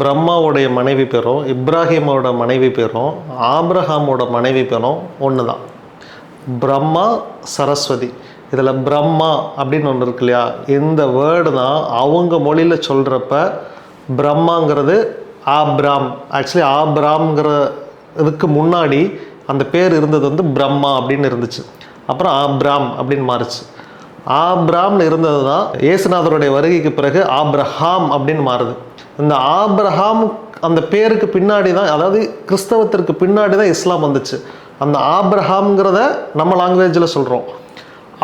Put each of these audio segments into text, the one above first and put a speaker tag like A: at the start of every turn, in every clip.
A: பிரம்மாவுடைய மனைவி பேரும் இப்ராஹிமோட மனைவி பேரும் ஆபிரஹாமோட மனைவி பேரும் ஒன்று தான். பிரம்மா சரஸ்வதி. இதில் பிரம்மா அப்படின்னு ஒன்று இருக்கு இல்லையா, இந்த வேர்டு தான் அவங்க மொழியில் சொல்கிறப்ப பிரம்மாங்கிறது ஆப்ராம். ஆக்சுவலி ஆப்ராம்ங்கிற இதுக்கு முன்னாடி அந்த பேர் இருந்தது வந்து பிரம்மா அப்படின்னு இருந்துச்சு. அப்புறம் ஆப்ராம் அப்படின்னு மாறுச்சு. ஆப்ராம்னு இருந்தது தான் இயேசுநாதருடைய வருகைக்கு பிறகு ஆப்ரஹாம் அப்படின்னு மாறுது. இந்த ஆப்ரஹாம் அந்த பேருக்கு பின்னாடி தான், அதாவது கிறிஸ்தவத்திற்கு பின்னாடி தான் இஸ்லாம் வந்துச்சு. அந்த ஆப்ரஹாம்ங்கிறத நம்ம லாங்குவேஜில் சொல்கிறோம்,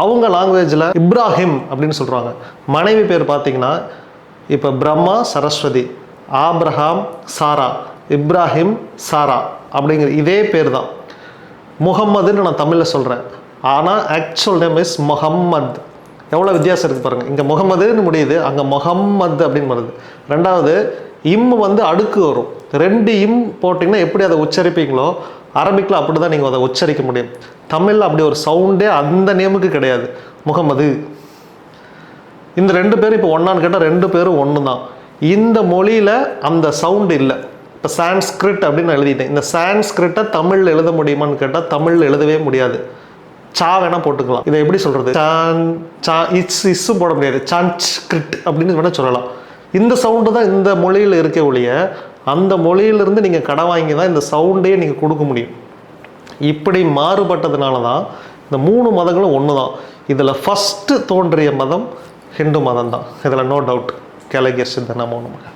A: அவங்க லாங்குவேஜில் இப்ராஹிம் அப்படின்னு சொல்கிறாங்க. மனைவி பேர் பார்த்தீங்கன்னா இப்போ பிரம்மா சரஸ்வதி, ஆப்ரஹாம் சாரா, இப்ராஹிம் சாரா அப்படிங்கிற இதே பேர் தான். முகம்மதுன்னு நான் தமிழில் சொல்கிறேன், ஆனால் ஆக்சுவல் நேம் இஸ் முஹம்மத். எவ்வளோ வித்தியாசம் இருக்குது பாருங்கள். இங்கே முகமதுன்னு முடியுது, அங்கே முஹம்மது அப்படின்னு வருது. ரெண்டாவது இம் வந்து அடுக்கு வரும். 2 இம் போட்டிங்கன்னா எப்படி அதை உச்சரிப்பீங்களோ அரபிக்கில் அப்படி தான் நீங்கள் அதை உச்சரிக்க முடியும். தமிழில் அப்படி ஒரு சவுண்டே அந்த நேமுக்கு கிடையாது. முகமது. இந்த 2 பேரும் இப்போ ஒன்றான்னு கேட்டால் 2 பேரும் ஒன்று தான். இந்த மொழியில் அந்த சவுண்டு இல்லை. இப்போ சான்ஸ்கிரிட் அப்படின்னு நான் எழுதிட்டேன். இந்த சான்ஸ்கிரிட்டை தமிழில் எழுத முடியுமான்னு கேட்டால் தமிழில் எழுதவே முடியாது. சா வேணால் போட்டுக்கலாம். இதை எப்படி சொல்கிறது, இஸ்ஸும் போட முடியாது. சான்ஸ்கிரிட் அப்படின்னு வேணால் சொல்லலாம். இந்த சவுண்டு தான் இந்த மொழியில் இருக்க ஒழிய அந்த மொழியிலிருந்து நீங்கள் கடன் வாங்கி தான் இந்த சவுண்டையே நீங்கள் கொடுக்க முடியும். இப்படி மாறுபட்டதுனால தான் இந்த 3 மதங்களும் ஒன்று தான். இதில் ஃபஸ்ட்டு தோன்றிய மதம் ஹிந்து மதம் தான். இதில் நோ டவுட். கேலகியர் சித்தர் நம்ம ஒன்று.